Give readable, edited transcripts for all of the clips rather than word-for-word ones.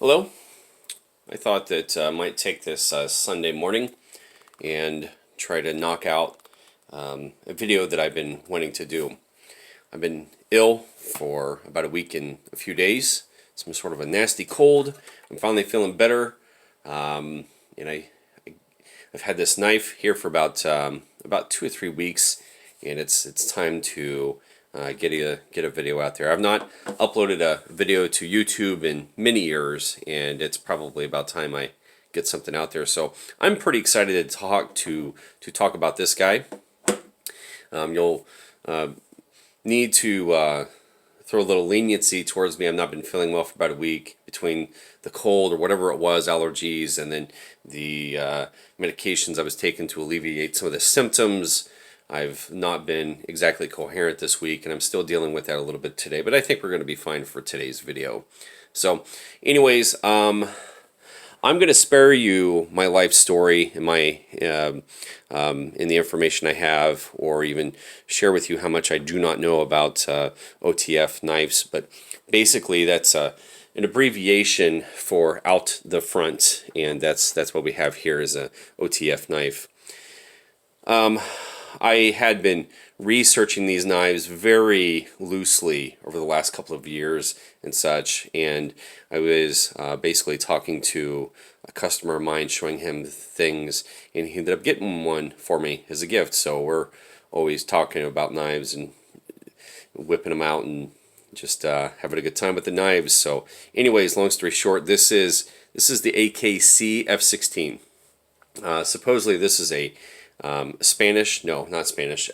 Hello. I thought that I might take this Sunday morning and try to knock out a video that I've been wanting to do. I've been ill for about a week and a few days. Some sort of a nasty cold. I'm finally feeling better, and I've had this knife here for about 2 or 3 weeks, and it's time to get a video out there. I've not uploaded a video to YouTube in many years, and it's probably about time I get something out there. So I'm pretty excited to talk about this guy. You'll need to throw a little leniency towards me. I've not been feeling well for about a week between the cold or whatever it was, allergies, and then the medications I was taking to alleviate some of the symptoms. I've not been exactly coherent this week, and I'm still dealing with that a little bit today, but I think we're going to be fine for today's video. So anyways, I'm going to spare you my life story and my in the information I have, or even share with you how much I do not know about OTF knives. But basically, that's an abbreviation for out the front, and that's what we have here is a OTF knife. I had been researching these knives very loosely over the last couple of years and such, and I was basically talking to a customer of mine, showing him things, and he ended up getting one for me as a gift. So we're always talking about knives and whipping them out and just having a good time with the knives. So anyways, long story short, this is the AKC f16. Supposedly this is a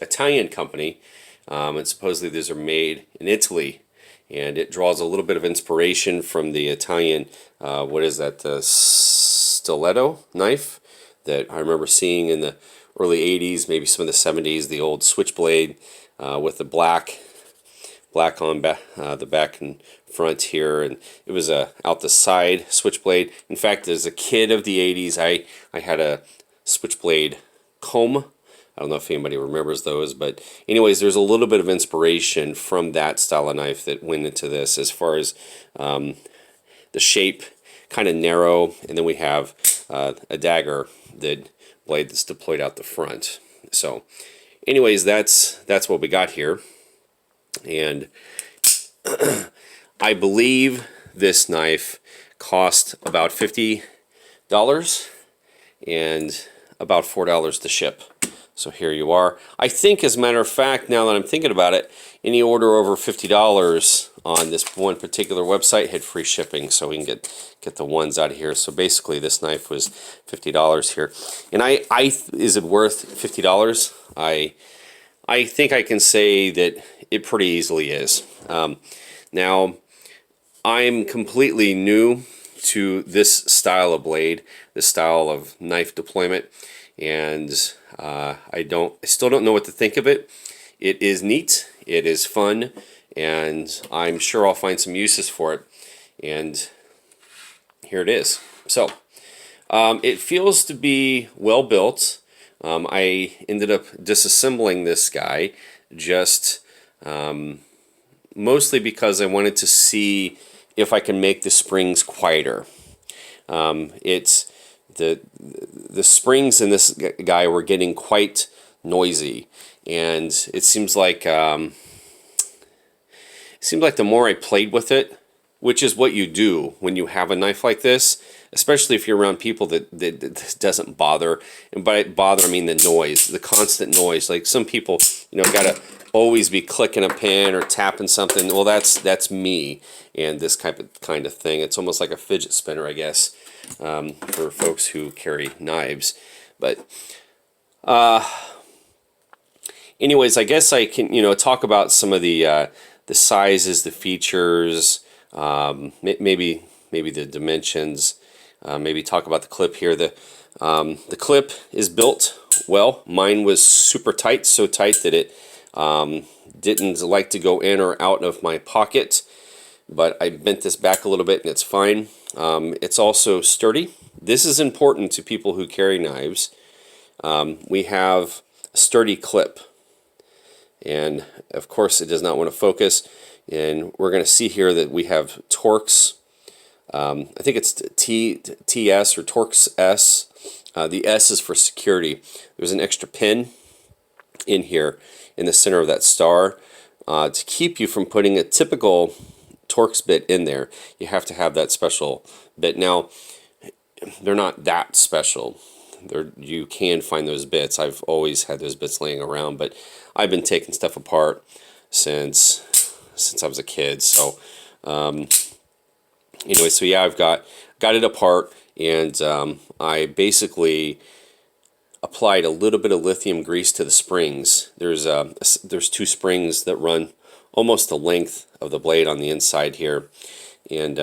Italian company, and supposedly these are made in Italy, and it draws a little bit of inspiration from the Italian, the stiletto knife that I remember seeing in the early 80s, maybe some of the 70s, the old switchblade with the black on the back and front here, and it was a out the side switchblade. In fact, as a kid of the 80s, I had a switchblade comb. I don't know if anybody remembers those, but anyways, there's a little bit of inspiration from that style of knife that went into this, as far as the shape, kind of narrow, and then we have a dagger blade that's deployed out the front. So anyways, that's what we got here, and I believe this knife cost about $50 and about $4 to ship. So here you are. I think, as a matter of fact, now that I'm thinking about it, any order over $50 on this one particular website had free shipping, so we can get the ones out of here. So basically, this knife was $50 here, and is it worth $50? I think I can say that it pretty easily is. Now, I'm completely new to this style of blade, this style of knife deployment, and I still don't know what to think of it. It is neat, it is fun, and I'm sure I'll find some uses for it. And here it is. So it feels to be well built. I ended up disassembling this guy just mostly because I wanted to see if I can make the springs quieter. It's the springs in this guy were getting quite noisy, and it seems like the more I played with it, which is what you do when you have a knife like this, especially if you're around people that doesn't bother. And by bother, I mean the noise, the constant noise. Like some people, gotta always be clicking a pen or tapping something. Well, that's me and this kind of thing. It's almost like a fidget spinner, I guess, for folks who carry knives. But anyways, I guess I can talk about some of the sizes, the features, maybe the dimensions. Maybe talk about the clip here. The clip is built well. Mine was super tight, so tight that it didn't like to go in or out of my pocket, but I bent this back a little bit and it's fine. It's also sturdy. This is important to people who carry knives. We have a sturdy clip, and of course it does not want to focus, and we're going to see here that we have Torx I think it's TS or Torx S. The S is for security. There's an extra pin in here in the center of that star to keep you from putting a typical Torx bit in there. You have to have that special bit. Now, they're not that special. You can find those bits. I've always had those bits laying around, but I've been taking stuff apart since I was a kid. So anyway, so yeah, I've got it apart, and I basically applied a little bit of lithium grease to the springs. There's two springs that run almost the length of the blade on the inside here, and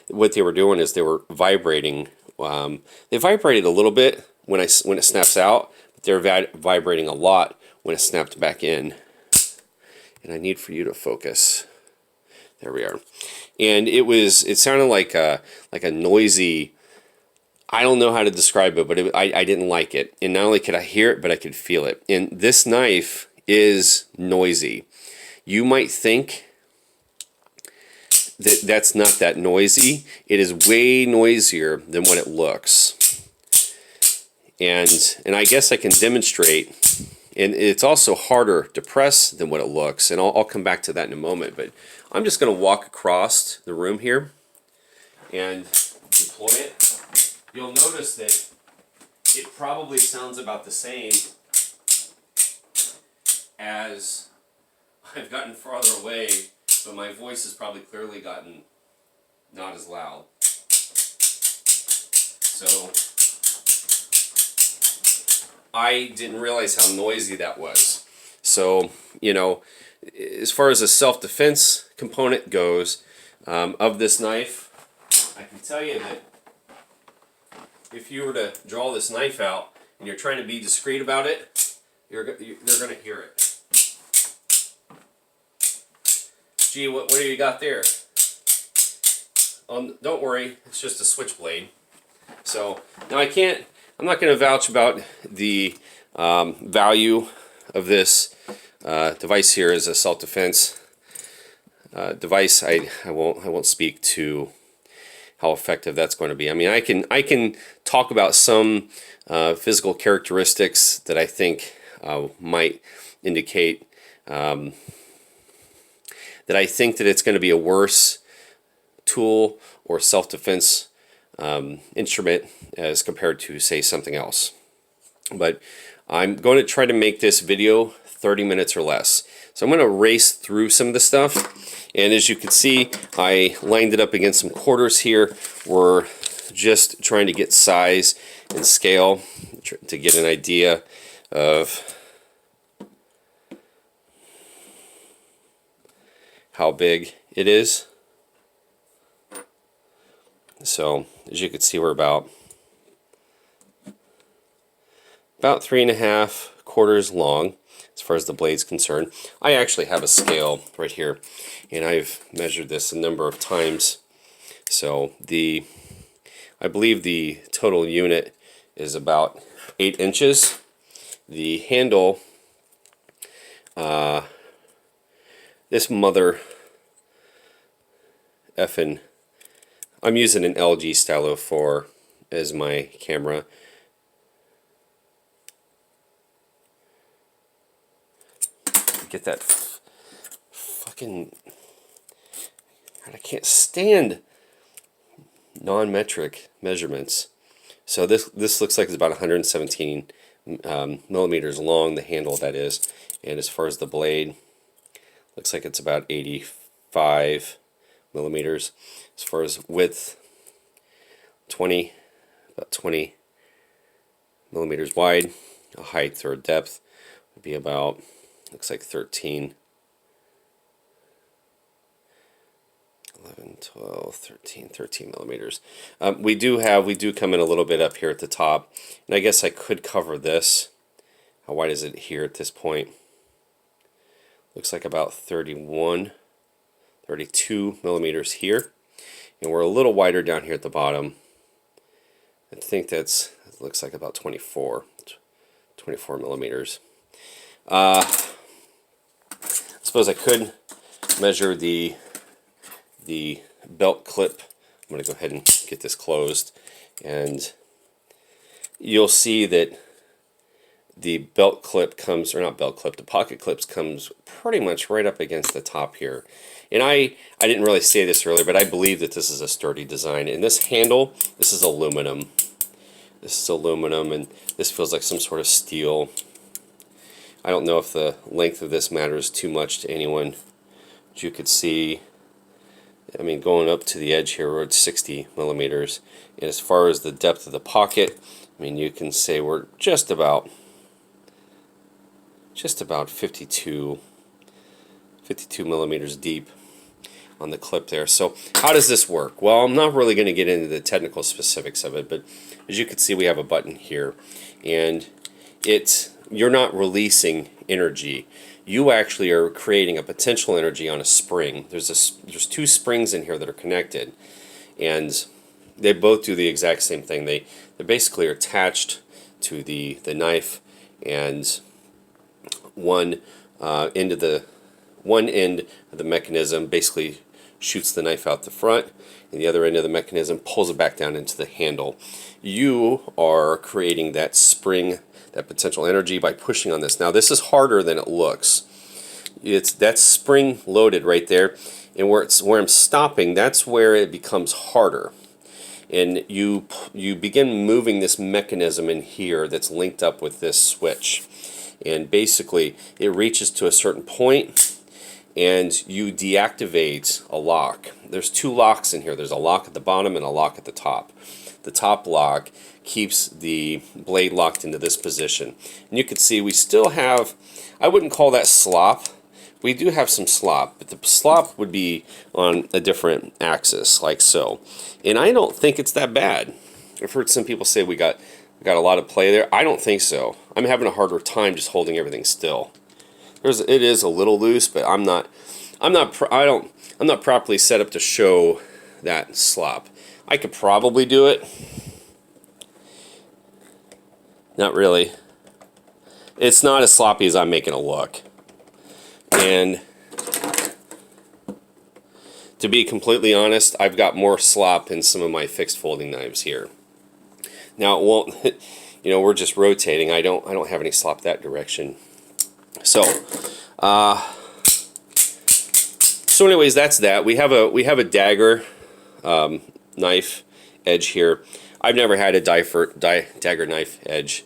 what they were doing is they were vibrating. They vibrated a little bit when it snaps out, but they're vibrating a lot when it snapped back in. And I need for you to focus. There we are. And it sounded like a noisy. I don't know how to describe it, but I didn't like it. And not only could I hear it, but I could feel it. And this knife is noisy. You might think that's not that noisy. It is way noisier than what it looks. And I guess I can demonstrate, and it's also harder to press than what it looks, and I'll come back to that in a moment. But I'm just going to walk across the room here and deploy it. You'll notice that it probably sounds about the same as I've gotten farther away, but my voice has probably clearly gotten not as loud. So I didn't realize how noisy that was. So, as far as the self-defense component goes of this knife, I can tell you that if you were to draw this knife out and you're trying to be discreet about it, they're going to hear it. Gee, what do you got there? Don't worry, it's just a switchblade. So now I'm not going to vouch about the value of this device here as a self-defense device. I won't speak to how effective that's going to be. I mean, I can talk about some physical characteristics that I think might indicate that I think that it's going to be a worse tool or self-defense instrument as compared to, say, something else. But I'm going to try to make this video 30 minutes or less. So I'm going to race through some of the stuff. And as you can see, I lined it up against some quarters here. We're just trying to get size and scale to get an idea of how big it is. So as you can see, we're about 3.5 quarters long as far as the blade's concerned. I actually have a scale right here, and I've measured this a number of times. So I believe the total unit is about 8 inches. The handle, this mother effing, I'm using an LG Stylo 4 as my camera. Get that fucking, I can't stand non-metric measurements. So this looks like it's about 117 millimeters long, the handle that is, and as far as the blade, looks like it's about 85 millimeters. As far as width, about 20 millimeters wide. A height or depth would be about, looks like 13, 11, 12, 13 millimeters. We do come in a little bit up here at the top, and I guess I could cover this. How wide is it here at this point? Looks like about 32 millimeters here, and we're a little wider down here at the bottom. I think it looks like about 24 millimeters. I suppose I could measure the the belt clip. I'm going to go ahead and get this closed, and you'll see that the belt clip comes, or not belt clip, the pocket clips comes pretty much right up against the top here. And I didn't really say this earlier, but I believe that this is a sturdy design. And this handle, this is aluminum. This is aluminum, and this feels like some sort of steel. I don't know if the length of this matters too much to anyone. As you could see, I mean, going up to the edge here, we're at 60 millimeters. And as far as the depth of the pocket, I mean, you can say we're just about 52 millimeters deep on the clip there. So how does this work? Well, I'm not really going to get into the technical specifics of it, but as you can see, we have a button here, and you're not releasing energy. You actually are creating a potential energy on a spring. There's two springs in here that are connected, and they both do the exact same thing. They basically are attached to the knife, and one end of the mechanism basically shoots the knife out the front, and the other end of the mechanism pulls it back down into the handle. You are creating that spring, that potential energy, by pushing on this. Now, this is harder than it looks. That's spring loaded right there, and where I'm stopping, that's where it becomes harder. And you begin moving this mechanism in here that's linked up with this switch, and basically it reaches to a certain point, and you deactivate a lock. There's two locks in here. There's a lock at the bottom and a lock at the top. The top lock keeps the blade locked into this position. And you can see we still have, I wouldn't call that slop. We do have some slop, but the slop would be on a different axis, like so. And I don't think it's that bad. I've heard some people say we got a lot of play there. I don't think so. I'm having a harder time just holding everything still. It is a little loose, but I'm not properly set up to show that slop. I could probably do it. Not really. It's not as sloppy as I'm making it look. And to be completely honest, I've got more slop in some of my fixed folding knives here. Now it won't, we're just rotating. I don't have any slop that direction. So anyways, that's that. We have a dagger knife edge here. I've never had a dagger knife edge,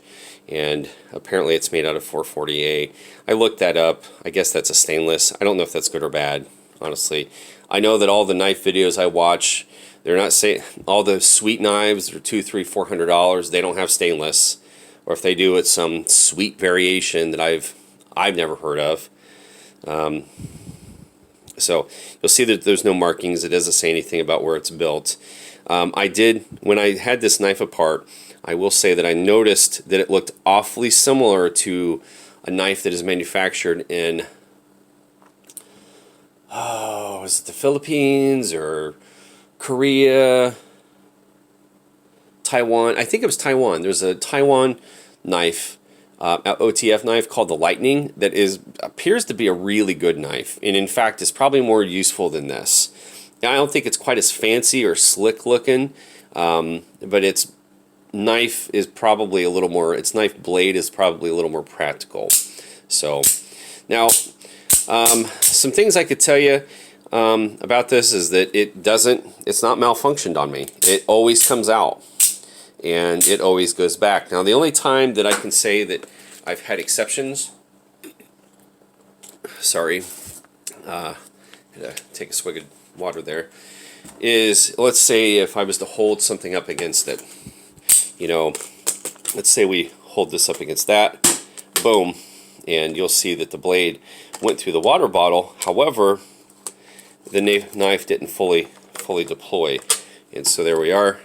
and apparently it's made out of 440A. I looked that up. I guess that's a stainless. I don't know if that's good or bad, honestly. I know that all the knife videos I watch, they're not saying all the sweet knives are $200, $300, $400. They don't have stainless, or if they do, it's some sweet variation that I've never heard of. So you'll see that there's no markings. It doesn't say anything about where it's built. When I had this knife apart, I will say that I noticed that it looked awfully similar to a knife that is manufactured in, was it the Philippines or Korea, Taiwan? I think it was Taiwan. There's a Taiwan knife, OTF knife called the Lightning that appears to be a really good knife, and in fact is probably more useful than this. Now, I don't think it's quite as fancy or slick looking, but its knife is probably a little more, its knife blade is probably a little more practical. So now some things I could tell you about this is that it's not malfunctioned on me. It always comes out, and it always goes back. Now, the only time that I can say that I've had exceptions, sorry, had to take a swig of water there, is, let's say if I was to hold something up against it, let's say we hold this up against that, boom, and you'll see that the blade went through the water bottle. However, the knife didn't fully deploy, and so there we are.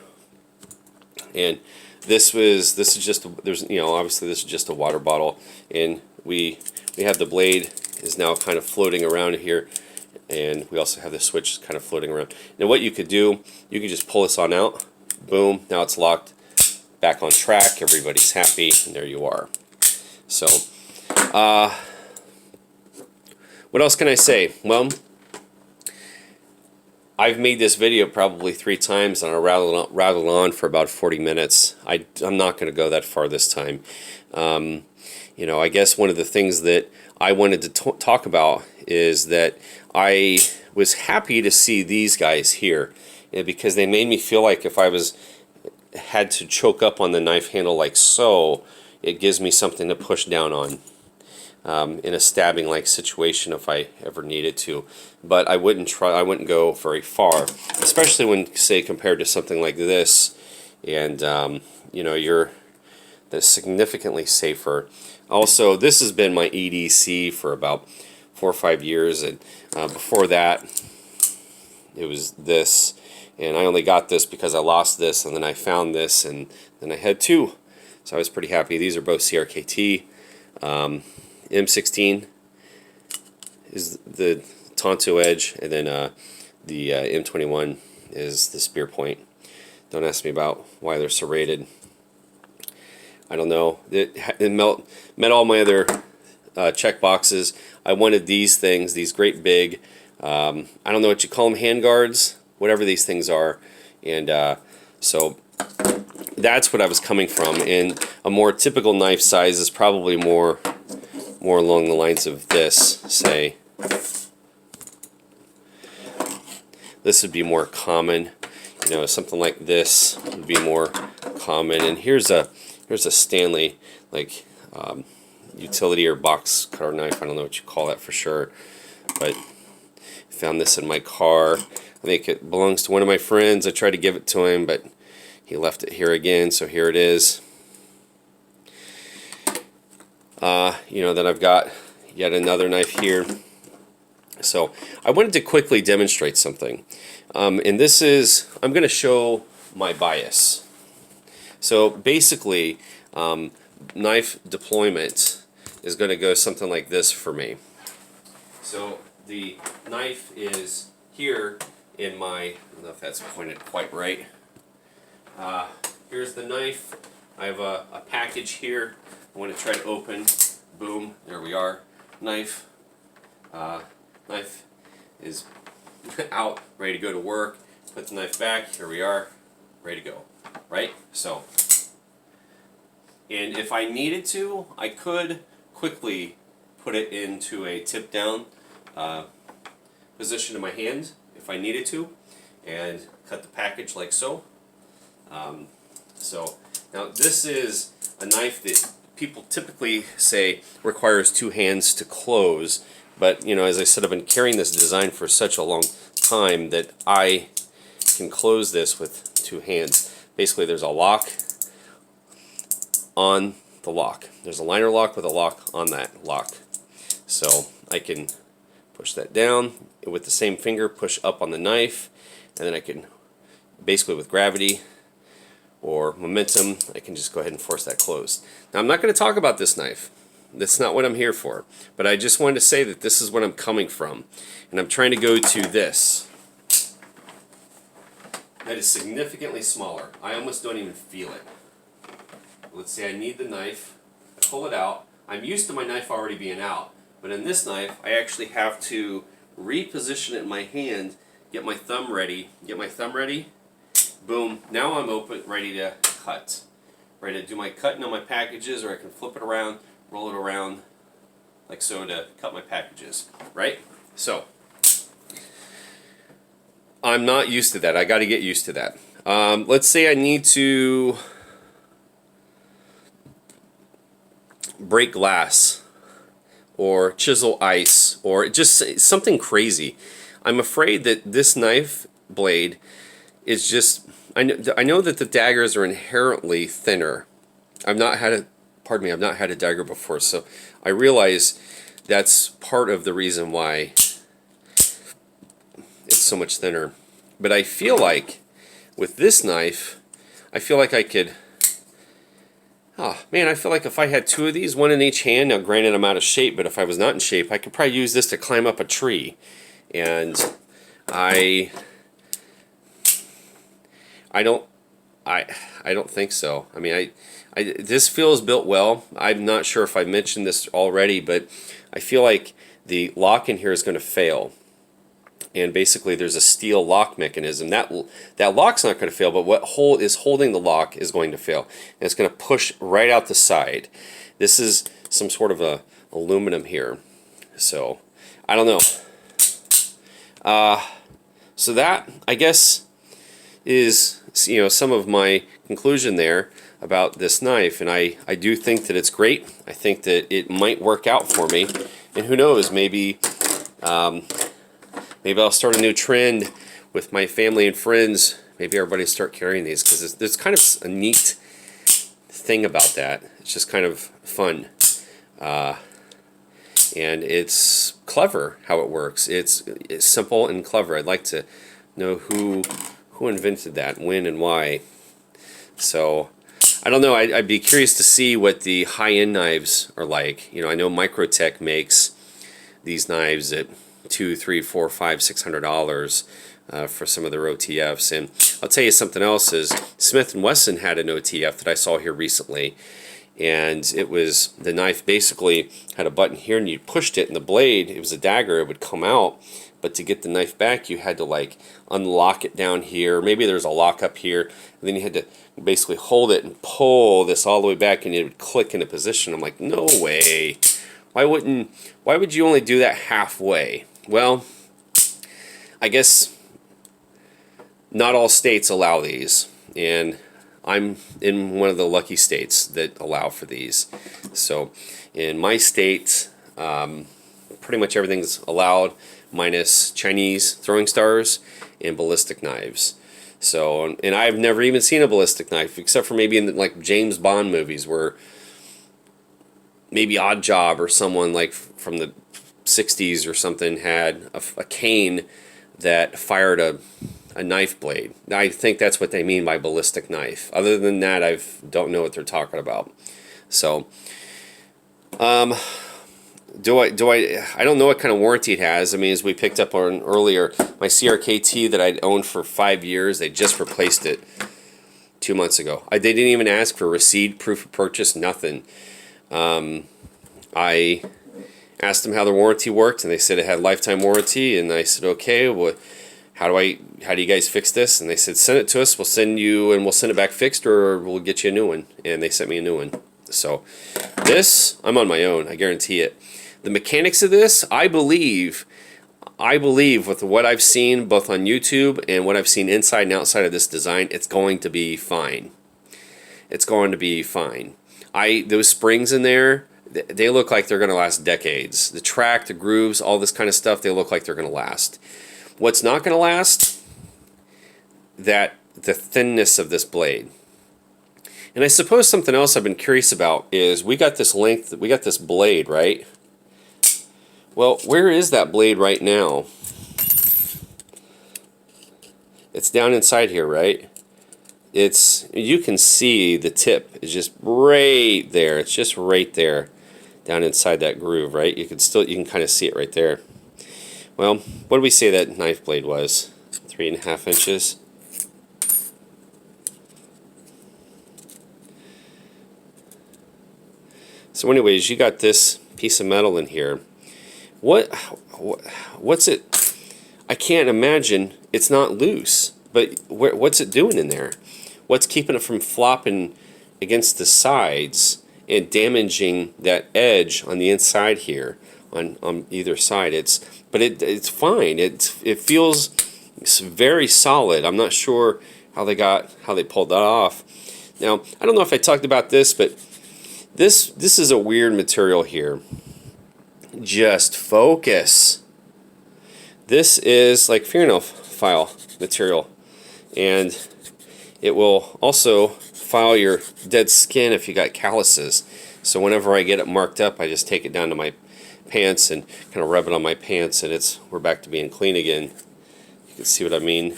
And obviously this is just a water bottle, and we have the blade is now kind of floating around here, and we also have the switch kind of floating around. Now what you could do, you could just pull this on out, boom, now it's locked, back on track, everybody's happy, and there you are. So what else can I say? Well, I've made this video probably 3 times, and I rattled on for about 40 minutes. I'm not going to go that far this time. You know, I guess one of the things that I wanted to talk about is that I was happy to see these guys here, because they made me feel like if I had to choke up on the knife handle like so, it gives me something to push down on. In a stabbing like situation if I ever needed to, but I wouldn't go very far, especially when, say, compared to something like this, and you know, that's significantly safer. Also, this has been my EDC for about 4 or 5 years, and before that it was this, and I only got this because I lost this, and then I found this, and then I had 2, so I was pretty happy. These are both CRKT. M16 is the Tonto edge, and then the M21 is the spear point. Don't ask me about why they're serrated. I don't know. It met all my other check boxes. I wanted these things, these great big, I don't know what you call them, hand guards, whatever these things are, and so that's what I was coming from. And a more typical knife size is probably more along the lines of this, say. This would be more common, you know, something like this would be more common. And here's a Stanley, like, utility or box cutter knife. I don't know what you call that for sure, but I found this in my car. I think it belongs to one of my friends. I tried to give it to him, but he left it here again, so here it is. You know, then I've got yet another knife here. So I wanted to quickly demonstrate something. And this is, I'm going to show my bias. So basically, knife deployment is going to go something like this for me. So the knife is here in my, I don't know if that's pointed quite right. Here's the knife. I have a package here. I want to try to open. Boom, there we are. Knife. Knife is out, ready to go to work. Put the knife back. Here we are, ready to go. Right? So, and if I needed to, I could quickly put it into a tip down position in my hand if I needed to, and cut the package like so. So now this is a knife that people typically say requires 2 hands to close, but you know, as I said, I've been carrying this design for such a long time that I can close this with 2 hands. Basically, there's a lock on the lock. There's a liner lock with a lock on that lock. So I can push that down with the same finger, push up on the knife, and then I can, basically with gravity or momentum, I can just go ahead and force that closed. Now, I'm not going to talk about this knife. That's not what I'm here for. But I just wanted to say that this is what I'm coming from. And I'm trying to go to this. That is significantly smaller. I almost don't even feel it. Let's say I need the knife. I pull it out. I'm used to my knife already being out. But in this knife, I actually have to reposition it in my hand, get my thumb ready, boom, now I'm open, ready to cut. Ready to do my cutting on my packages, or I can flip it around, roll it around, like so, to cut my packages, right? So, I'm not used to that. I got to get used to that. Let's say I need to break glass, or chisel ice, or just something crazy. I'm afraid that this knife blade is just, I know that the daggers are inherently thinner. I've not had a dagger before, so I realize that's part of the reason why it's so much thinner. But I feel like with this knife, I feel like I could, oh man, I feel like if I had 2 of these, one in each hand, now granted I'm out of shape, but if I was not in shape, I could probably use this to climb up a tree. And I don't think so. I mean, this feels built well. I'm not sure if I mentioned this already, but I feel like the lock in here is going to fail. and basically there's a steel lock mechanism. That lock's not going to fail, but what is holding the lock is going to fail, and it's going to push right out the side. This is some sort of a aluminum here, so I don't know. So that, I guess, is, you know, some of my conclusion there about this knife, and I do think that it's great. I think that it might work out for me, and who knows, maybe maybe I'll start a new trend with my family and friends. Maybe everybody start carrying these, because there's kind of a neat thing about that. It's just kind of fun, and it's clever how it works. It's simple and clever. I'd like to know who invented that, when and why. So I don't know. I'd be curious to see what the high-end knives are like. You know, I know Microtech makes these knives at $200, $300, $400, $500, $600 for some of their OTFs. And I'll tell you something else is Smith & Wesson had an OTF that I saw here recently, and it was, the knife basically had a button here, and you pushed it, and the blade, it was a dagger, it would come out. But to get the knife back, you had to like unlock it down here. Maybe there's a lock up here, and then you had to basically hold it and pull this all the way back, and it would click into position. I'm like, no way. Why would you only do that halfway? Well, I guess not all states allow these, and I'm in one of the lucky states that allow for these. So in my state, pretty much everything's allowed, minus Chinese throwing stars and ballistic knives. So, and I've never even seen a ballistic knife, except for maybe in like James Bond movies, where maybe Odd Job or someone like from the 60s or something had a cane that fired a knife blade. I think that's what they mean by ballistic knife. Other than that, I don't know what they're talking about. So, I don't know what kind of warranty it has. I mean, as we picked up on earlier, my CRKT that I'd owned for 5 years, they just replaced it 2 months ago. They didn't even ask for receipt, proof of purchase, nothing. I asked them how the warranty worked, and they said it had lifetime warranty, and I said, okay, well, how do you guys fix this? And they said, send it to us, we'll send it back fixed, or we'll get you a new one. And they sent me a new one. So this, I'm on my own, I guarantee it. The mechanics of this, I believe with what I've seen both on YouTube and what I've seen inside and outside of this design, it's going to be fine. It's going to be fine. Those springs in there, they look like they're going to last decades. The track, the grooves, all this kind of stuff, they look like they're going to last. What's not going to last? The thinness of this blade. And I suppose something else I've been curious about is we got this blade, right? Well, where is that blade right now? It's down inside here, right? You can see the tip is just right there. It's just right there, down inside that groove, right? You can kind of see it right there. Well, what do we say that knife blade was? 3.5 inches. So anyways, you got this piece of metal in here. What's it? I can't imagine it's not loose, but what's it doing in there? What's keeping it from flopping against the sides and damaging that edge on the inside here on either side? It's fine. It feels very solid. I'm not sure how they pulled that off. Now, I don't know if I talked about this, but this is a weird material here. Just focus. This is like fingernail file material, and it will also file your dead skin if you got calluses. So whenever I get it marked up, I just take it down to my pants and kind of rub it on my pants, and we're back to being clean again. You can see what I mean.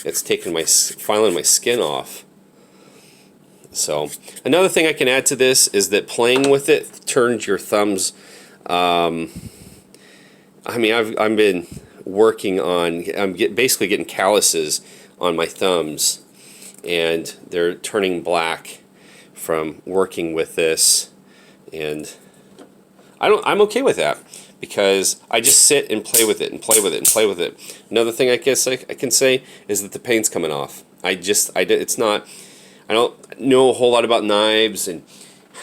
It's filing my skin off. So another thing I can add to this is that playing with it turns your thumbs. I mean, I've been working on. Basically getting calluses on my thumbs, and they're turning black from working with this, and I'm okay with that. because I just sit and play with it and play with it and play with it. Another thing I guess I can say is that the paint's coming off. It's not, I don't know a whole lot about knives and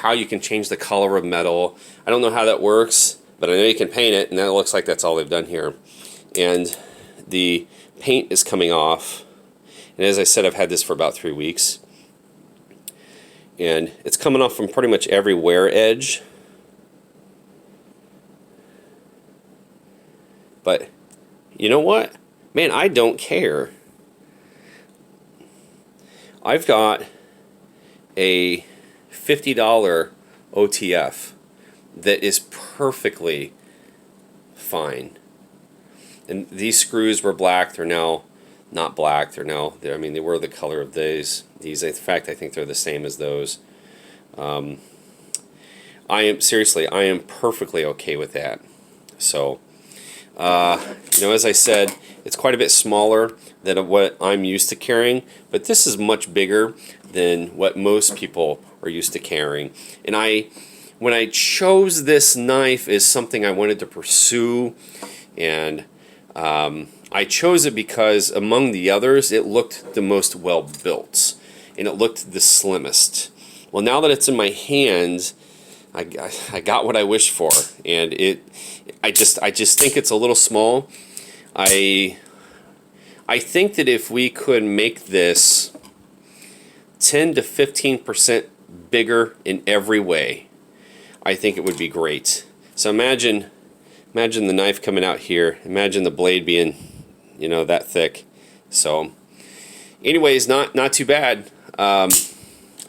how you can change the color of metal. I don't know how that works, but I know you can paint it, and that looks like that's all they've done here. And the paint is coming off, and as I said, I've had this for about 3 weeks, and it's coming off from pretty much every wear edge. But you know what? Man, I don't care. I've got a $50 OTF that is perfectly fine. And these screws were black. They're now not black. I mean, they were the color of these. In fact, I think they're the same as those. I am perfectly okay with that. So, you know, as I said, it's quite a bit smaller than what I'm used to carrying, but this is much bigger than what most people are used to carrying. And when I chose this knife as something I wanted to pursue, and I chose it because among the others, it looked the most well built, and it looked the slimmest. Well, now that it's in my hands, I got what I wished for, and I just think it's a little small. I think that if we could make this 10 to 15% bigger in every way, I think it would be great. So imagine the knife coming out here. Imagine the blade being, you know, that thick. So, anyways, not too bad. I'm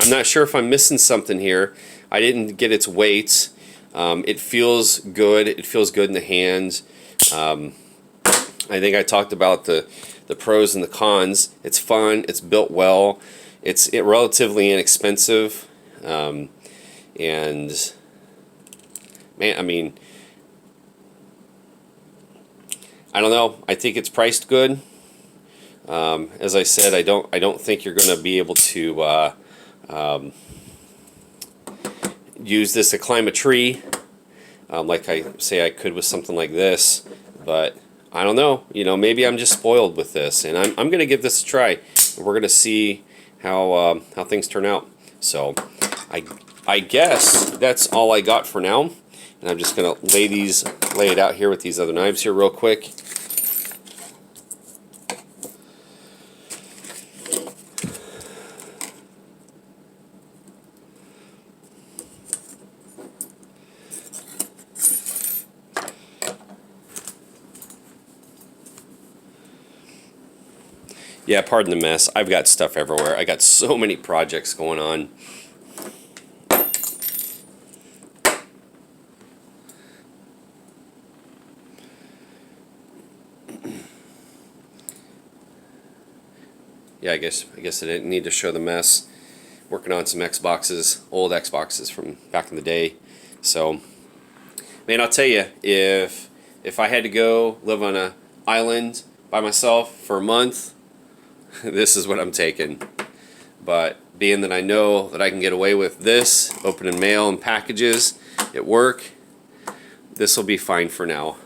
not sure if I'm missing something here. I didn't get its weight. It feels good. It feels good in the hands. I think I talked about the pros and the cons. It's fun. It's built well. It's relatively inexpensive. And man, I mean, I don't know. I think it's priced good. As I said, I don't think you're going to be able to use this to climb a tree, like I say I could with something like this. But I don't know. You know, maybe I'm just spoiled with this, and I'm going to give this a try. We're going to see how things turn out. So I guess that's all I got for now. And I'm just going to lay it out here with these other knives here real quick. Yeah, pardon the mess. I've got stuff everywhere. I got so many projects going on. Yeah, I guess I didn't need to show the mess. Working on some Xboxes, old Xboxes from back in the day. So, man, I'll tell you, if I had to go live on an island by myself for a month, this is what I'm taking. But being that I know that I can get away with this, opening mail and packages at work, this will be fine for now.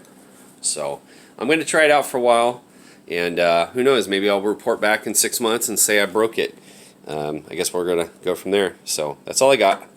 So I'm going to try it out for a while, and who knows, maybe I'll report back in 6 months and say I broke it. I guess we're going to go from there. So that's all I got.